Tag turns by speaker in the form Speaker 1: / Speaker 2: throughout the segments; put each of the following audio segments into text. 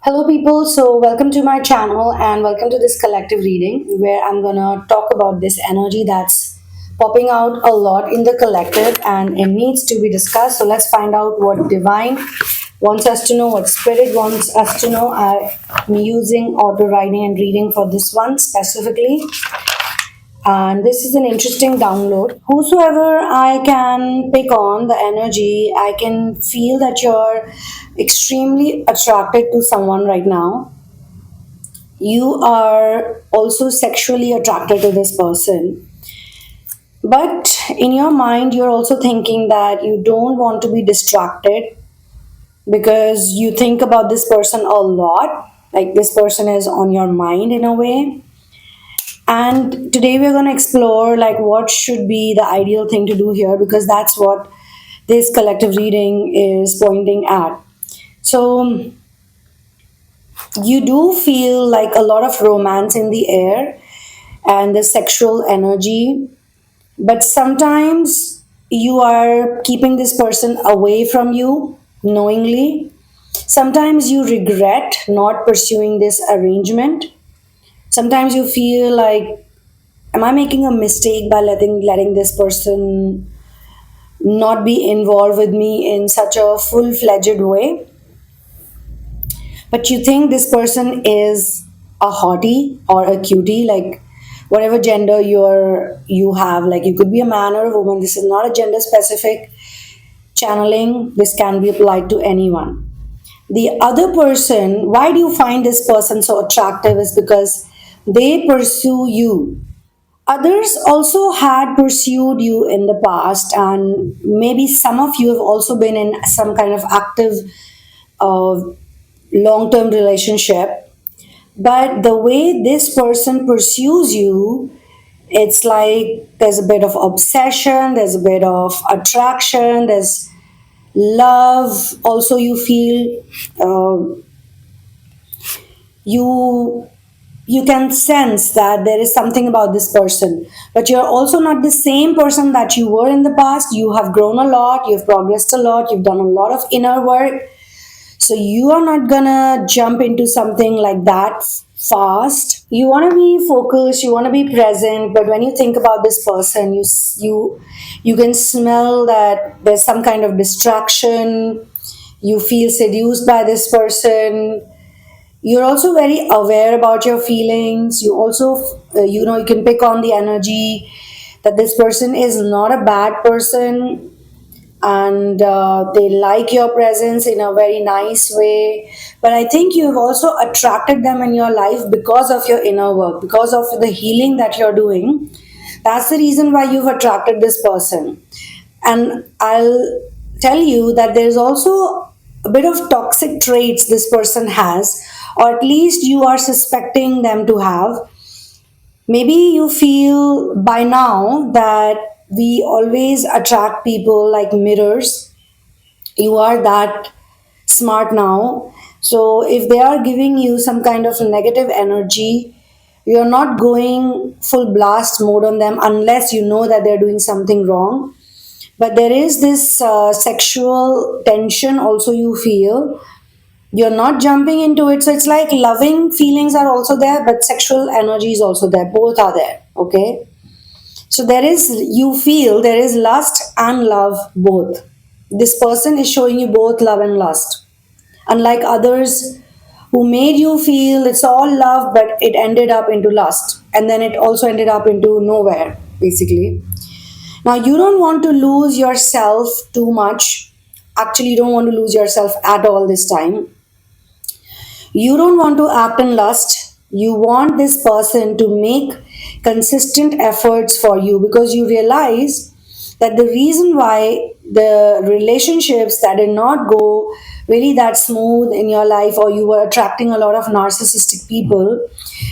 Speaker 1: Hello, people. So, welcome to my channel and welcome to this collective reading where I'm gonna talk about this energy that's popping out a lot in the collective and it needs to be discussed. So, let's find out what divine wants us to know, what spirit wants us to know. I'm using auto writing and reading for this one specifically, and this is an interesting download. Whosoever I can pick on the energy, I can feel that you're extremely attracted to someone right now. You are also sexually attracted to this person, but in your mind you're also thinking that you don't want to be distracted because you think about this person a lot, like this person is on your mind in a way. And today we're going to explore like what should be the ideal thing to do here, because that's what this collective reading is pointing at. So you do feel like a lot of romance in the air and the sexual energy, but sometimes you are keeping this person away from you knowingly. Sometimes you regret not pursuing this arrangement. Sometimes you feel like, am I making a mistake by letting this person not be involved with me in such a full-fledged way? But you think this person is a hottie or a cutie, like whatever gender you have, like you could be a man or a woman. This is not a gender specific channeling. This can be applied to anyone. The other person, why do you find this person so attractive, is because they pursue you. Others also had pursued you in the past, and maybe some of you have also been in some kind of active uh, long term relationship. But the way this person pursues you, it's like there's a bit of obsession, there's a bit of attraction, there's love. Also, you feel you you can sense that there is something about this person, but you're also not the same person that you were in the past. You have grown a lot, you've progressed a lot, you've done a lot of inner work, so you are not gonna jump into something like that fast. You want to be focused, you want to be present, but when you think about this person, you can smell that there's some kind of distraction. You feel seduced by this person. You're also very aware about your feelings. You also you can pick on the energy that this person is not a bad person, and they like your presence in a very nice way. But I think you have also attracted them in your life because of your inner work, because of the healing that you're doing. That's the reason why you've attracted this person. And I'll tell you that there's also a bit of toxic traits this person has, or at least you are suspecting them to have. Maybe you feel by now that we always attract people like mirrors. You are that smart now. So if they are giving you some kind of negative energy, you're not going full blast mode on them unless you know that they're doing something wrong. But there is this sexual tension also you feel. You're not jumping into it. So it's like loving feelings are also there, but sexual energy is also there. Both are there. Okay. So you feel there is lust and love both. This person is showing you both love and lust. Unlike others who made you feel it's all love, but it ended up into lust. And then it also ended up into nowhere, basically. Now, you don't want to lose yourself too much. Actually, you don't want to lose yourself at all this time. You don't want to act in lust. You want this person to make consistent efforts for you, because you realize that the reason why the relationships that did not go really that smooth in your life, or you were attracting a lot of narcissistic people,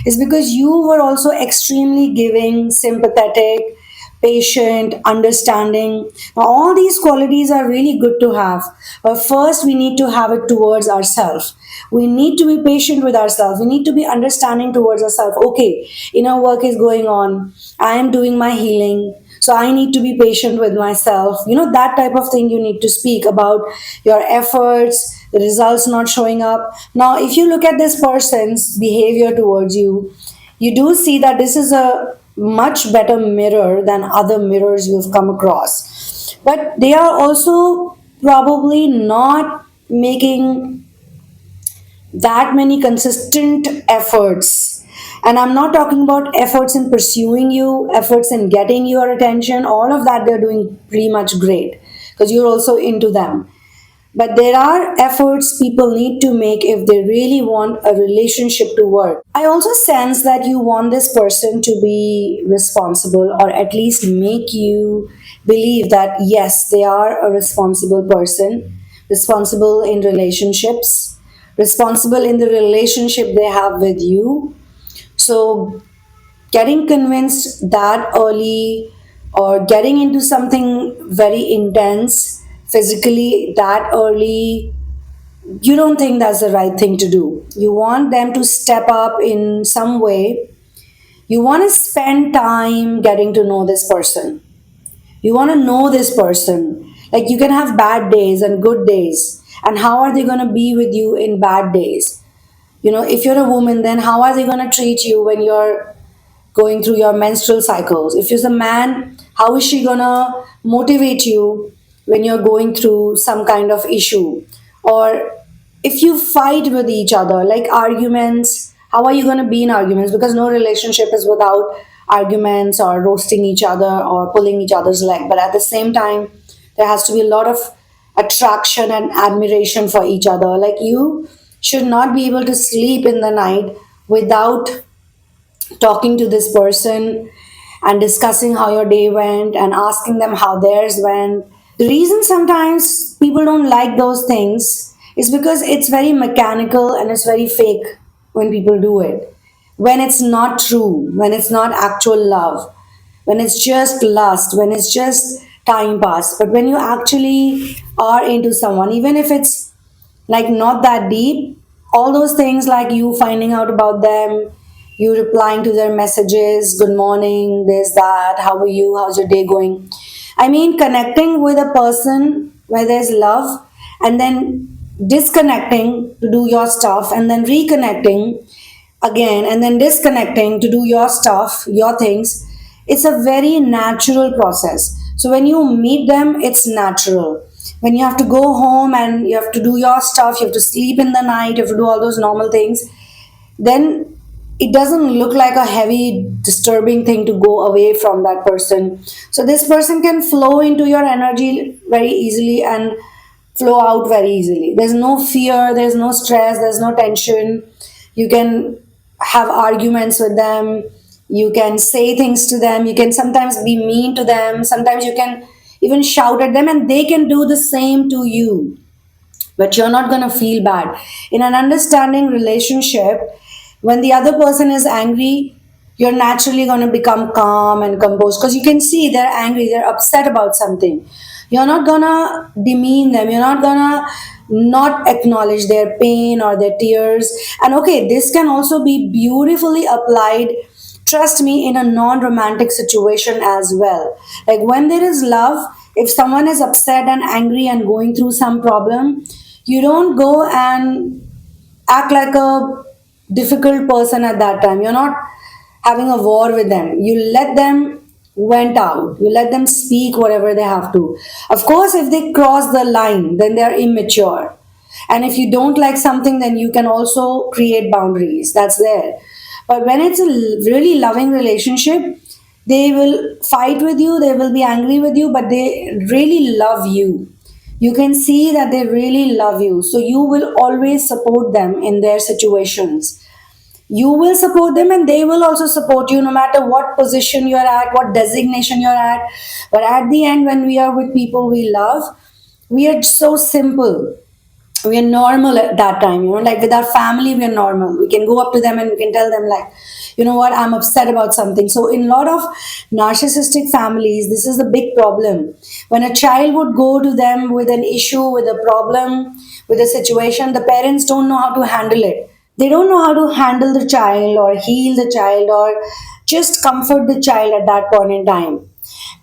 Speaker 1: is because you were also extremely giving, sympathetic, patient, understanding. Now, all these qualities are really good to have, but first we need to have it towards ourselves. We need to be patient with ourselves. We need to be understanding towards ourselves. Okay, inner work is going on. I am doing my healing. So I need to be patient with myself. That type of thing you need to speak about your efforts, the results not showing up. Now, if you look at this person's behavior towards you, you do see that this is a much better mirror than other mirrors you've come across. But they are also probably not making that many consistent efforts. And I'm not talking about efforts in pursuing you, efforts in getting your attention. All of that they're doing pretty much great because you're also into them. But there are efforts people need to make if they really want a relationship to work. I also sense that you want this person to be responsible, or at least make you believe that yes, they are a responsible person, responsible in relationships, responsible in the relationship they have with you. So, getting convinced that early, or getting into something very intense physically that early, you don't think that's the right thing to do. You want them to step up in some way. You want to spend time getting to know this person. You want to know this person. Like, you can have bad days and good days. And how are they going to be with you in bad days? If you're a woman, then how are they going to treat you when you're going through your menstrual cycles? If you're a man, how is she gonna motivate you when you're going through some kind of issue? Or if you fight with each other, like arguments, how are you gonna be in arguments? Because no relationship is without arguments or roasting each other or pulling each other's leg. But at the same time, there has to be a lot of attraction and admiration for each other. Like, you should not be able to sleep in the night without talking to this person and discussing how your day went and asking them how theirs went. The reason sometimes people don't like those things is because it's very mechanical and it's very fake when people do it. When it's not true, when it's not actual love, when it's just lust, when it's just time pass. But when you actually are into someone, even if it's like not that deep, all those things, like you finding out about them, you replying to their messages, good morning, this, that, how are you, how's your day going? I mean, connecting with a person where there's love, and then disconnecting to do your stuff, and then reconnecting again, and then disconnecting to do your stuff, your things. It's a very natural process. So when you meet them, it's natural. When you have to go home and you have to do your stuff, you have to sleep in the night, you have to do all those normal things, then it doesn't look like a heavy, disturbing thing to go away from that person. So this person can flow into your energy very easily and flow out very easily. There's no fear, there's no stress, there's no tension. You can have arguments with them, you can say things to them, you can sometimes be mean to them, sometimes you can even shout at them, and they can do the same to you. But you're not going to feel bad. In an understanding relationship, when the other person is angry, you're naturally going to become calm and composed because you can see they're angry, they're upset about something. You're not going to demean them, you're not going to not acknowledge their pain or their tears. And okay, this can also be beautifully applied, trust me, in a non romantic situation as well. Like, when there is love, if someone is upset and angry and going through some problem, you don't go and act like a difficult person at that time. You're not having a war with them. You let them vent out. You let them speak whatever they have to. Of course, if they cross the line, then they are immature. And if you don't like something, then you can also create boundaries. That's there. But when it's a really loving relationship, they will fight with you, they will be angry with you, but they really love you. You can see that they really love you. So you will always support them in their situations. You will support them and they will also support you no matter what position you're at, what designation you're at. But at the end, when we are with people we love, we are so simple, we are normal at that time, like with our family we are normal. We can go up to them and we can tell them, like, you know what, I'm upset about something. So in a lot of narcissistic families, this is the big problem. When a child would go to them with an issue, with a problem, with a situation, the parents don't know how to handle it. They don't know how to handle the child or heal the child or just comfort the child at that point in time.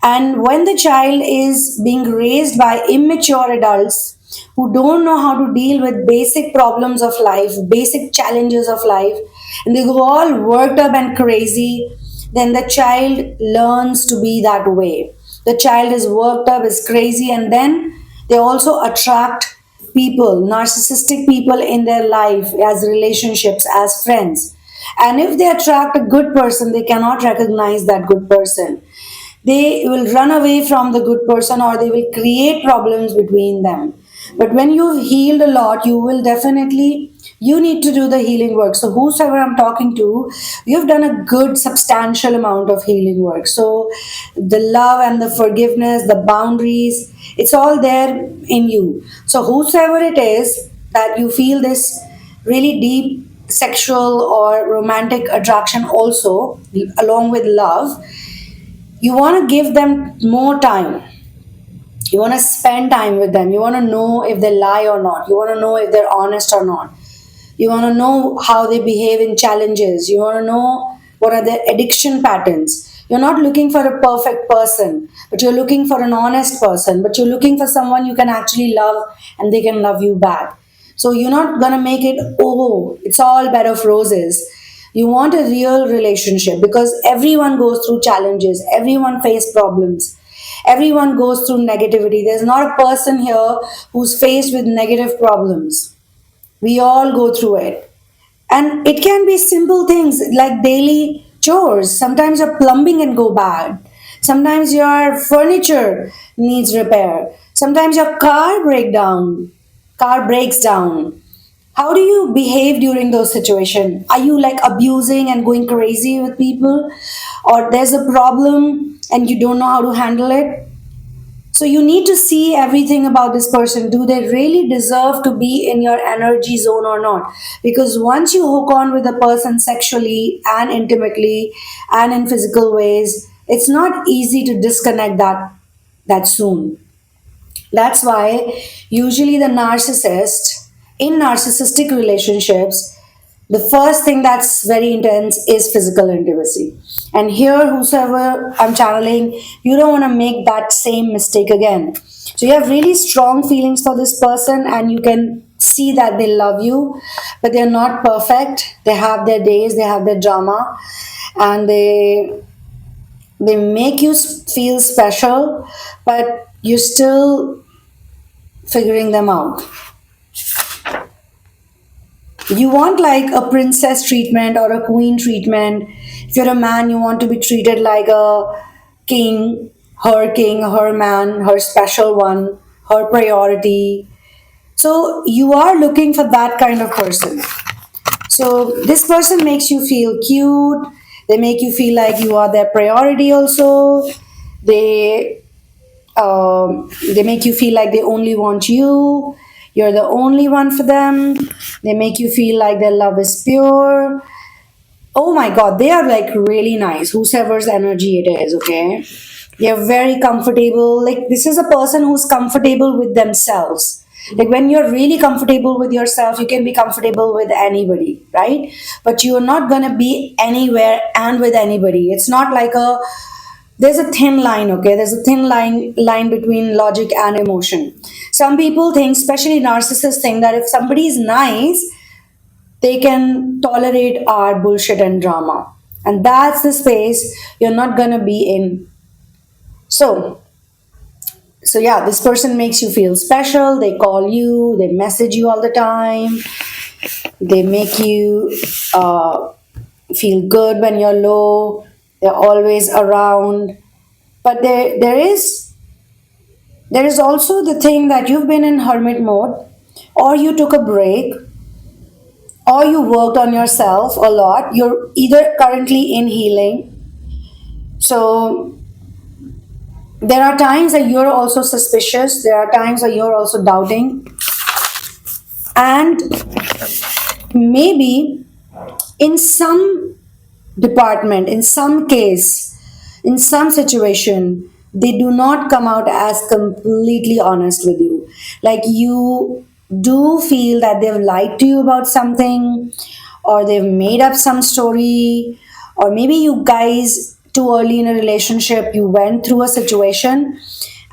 Speaker 1: And when the child is being raised by immature adults who don't know how to deal with basic problems of life, basic challenges of life, and they go all worked up and crazy, then the child learns to be that way. The child is worked up, is crazy, and then they also attract people, narcissistic people in their life as relationships, as friends. And if they attract a good person, they cannot recognize that good person. They will run away from the good person or they will create problems between them. But when you've healed a lot, you will definitely, you need to do the healing work. So whosoever I'm talking to, you've done a good substantial amount of healing work. So the love and the forgiveness, the boundaries, it's all there in you. So whosoever it is that you feel this really deep sexual or romantic attraction also along with love, you want to give them more time. You want to spend time with them. You want to know if they lie or not. You want to know if they're honest or not. You want to know how they behave in challenges. You want to know what are their addiction patterns. You're not looking for a perfect person, but you're looking for an honest person. But you're looking for someone you can actually love and they can love you back. So you're not going to make it, oh, it's all bed of roses. You want a real relationship because everyone goes through challenges, everyone faces problems, everyone goes through negativity. There's not a person here who's faced with negative problems. We all go through it. And it can be simple things like daily chores. Sometimes your plumbing can go bad. Sometimes your furniture needs repair. Sometimes your car breaks down. How do you behave during those situations? Are you like abusing and going crazy with people? Or there's a problem and you don't know how to handle it? So you need to see everything about this person. Do they really deserve to be in your energy zone or not? Because once you hook on with a person sexually and intimately and in physical ways, it's not easy to disconnect that soon. That's why usually the narcissist in narcissistic relationships, the first thing that's very intense is physical intimacy. And here, whosoever I'm channeling, you don't want to make that same mistake again. So you have really strong feelings for this person, and you can see that they love you, but they're not perfect. They have their days, they have their drama, and they make you feel special, but you're still figuring them out. You want like a princess treatment or a queen treatment. If you're a man, you want to be treated like a king, her man, her special one, her priority. So you are looking for that kind of person. So this person makes you feel cute. They make you feel like you are their priority also. They they make you feel like they only want you. You're the only one for them. They make you feel like their love is pure. Oh my god, they are like really nice, whosoever's energy it is, okay? They're very comfortable. Like, this is a person who's comfortable with themselves. Like, when you're really comfortable with yourself, you can be comfortable with anybody, right? But you're not gonna be anywhere and with anybody. It's not like a there's a thin line, okay? There's a thin line between logic and emotion. Some people think, especially narcissists think, that if somebody is nice, they can tolerate our bullshit and drama. And that's the space you're not gonna be in. So, so yeah, this person makes you feel special. They call you, they message you all the time, they make you feel good when you're low. They're always around. But there is also the thing that you've been in hermit mode, or you took a break, or you worked on yourself a lot. You're either currently in healing. So there are times that you're also suspicious, there are times that you're also doubting. And maybe in some department, in some case, in some situation, they do not come out as completely honest with you. Like, you do feel that they've lied to you about something, or they've made up some story, or maybe you guys too early in a relationship, you went through a situation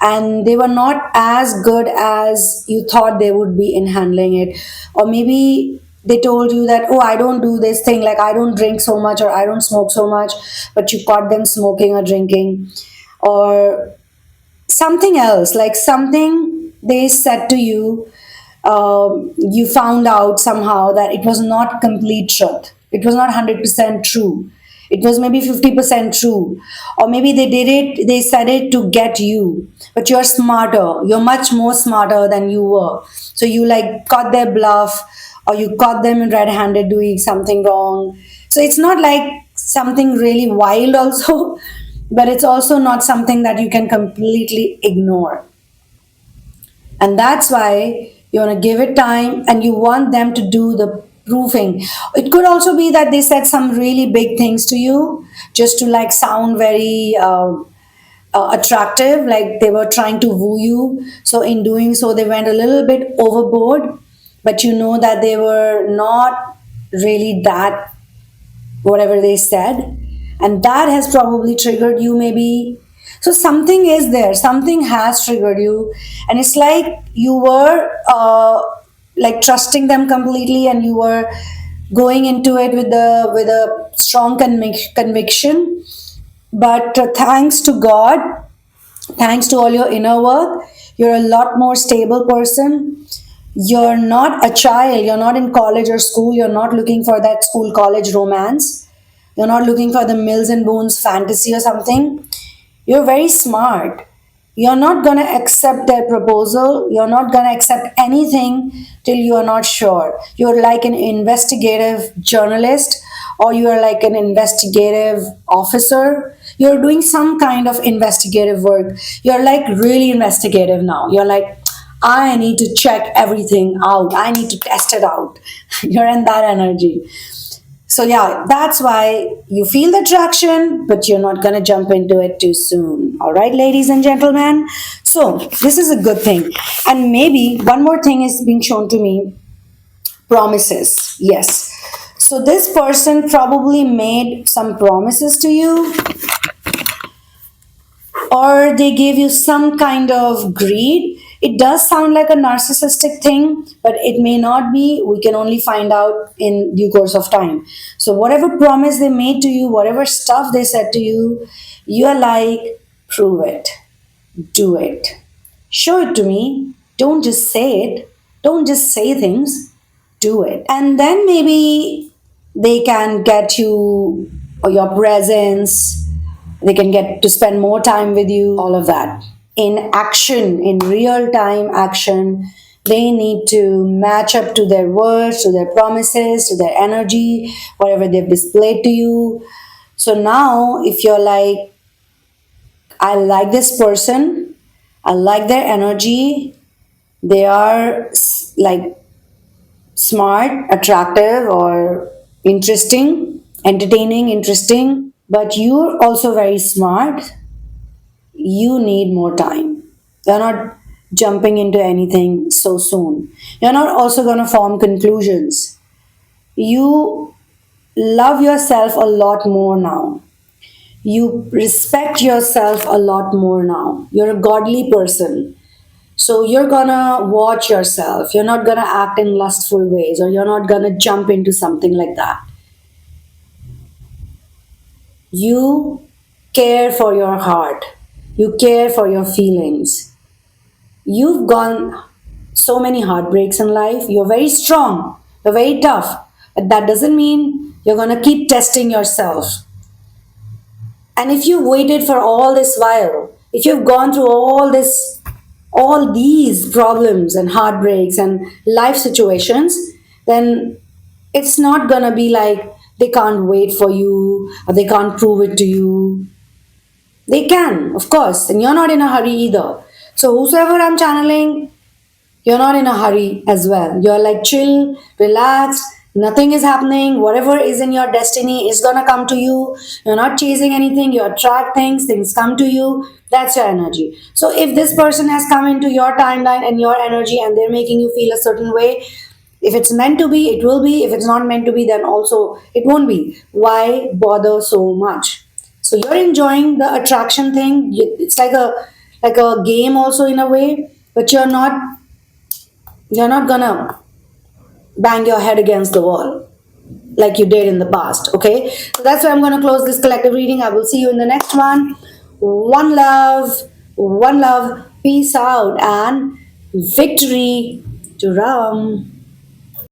Speaker 1: and they were not as good as you thought they would be in handling it. Or maybe they told you that, oh, I don't do this thing, like I don't drink so much or I don't smoke so much, but you caught them smoking or drinking. Or something else, like something they said to you, you found out somehow that it was not complete truth. It was not 100% true. It was maybe 50% true. Or maybe they said it to get you. But you're smarter. You're much more smarter than you were. So you like caught their bluff, or you caught them in red handed doing something wrong. So it's not like something really wild, also, but it's also not something that you can completely ignore. And that's why you want to give it time and you want them to do the proofing. It could also be that they said some really big things to you just to like sound very attractive, like they were trying to woo you. So in doing so, they went a little bit overboard, but you know that they were not really that whatever they said, and that has probably triggered you, maybe. So something is there, something has triggered you, and it's like you were like trusting them completely, and you were going into it with a strong conviction. But thanks to God, thanks to all your inner work, you're a lot more stable person. You're not a child, you're not in college or school, you're not looking for that school college romance, you're not looking for the mills and bones fantasy or something. You're very smart. You're not going to accept their proposal, you're not going to accept anything till you are not sure. You're like an investigative journalist, or you are like an investigative officer. You're doing some kind of investigative work. You're like really investigative now. You're like, I need to check everything out. I need to test it out. You're in that energy. So, yeah, that's why you feel the attraction, but you're not going to jump into it too soon. All right, ladies and gentlemen. So, this is a good thing. And maybe one more thing is being shown to me, promises. Yes. So, this person probably made some promises to you, or they gave you some kind of greed. It does sound like a narcissistic thing, but it may not be. We can only find out in due course of time. So, whatever promise they made to you, whatever stuff they said to you, you are like, prove it, do it, show it to me. Don't just say it, don't just say things, do it. And then maybe they can get you or your presence, they can get to spend more time with you, all of that. In action, in real time action, they need to match up to their words, to their promises, to their energy, whatever they've displayed to you. So now, if you're like, I like this person, I like their energy, they are like smart, attractive, or interesting, entertaining, interesting, but you're also very smart, you need more time. You're not jumping into anything so soon. You're not also going to form conclusions. You love yourself a lot more now. You respect yourself a lot more now. You're a godly person. So you're gonna watch yourself. You're not gonna act in lustful ways, or you're not gonna jump into something like that. You care for your heart. You care for your feelings. You've gone so many heartbreaks in life. You're very strong. You're very tough. But that doesn't mean you're gonna keep testing yourself. And if you waited for all this while, if you've gone through all these problems and heartbreaks and life situations, then it's not gonna be like they can't wait for you or they can't prove it to you. They can, of course, and you're not in a hurry either. So, whosoever I'm channeling, you're not in a hurry as well. You're like chill, relaxed, nothing is happening. Whatever is in your destiny is gonna come to you. You're not chasing anything, you attract things, things come to you. That's your energy. So, if this person has come into your timeline and your energy and they're making you feel a certain way, if it's meant to be, it will be. If it's not meant to be, then also it won't be. Why bother so much? So you're enjoying the attraction thing. It's like a game also in a way, but you're not gonna bang your head against the wall like you did in the past. Okay, so that's why I'm gonna close this collective reading. I will see you in the next one. One love, peace out, and victory to Ram.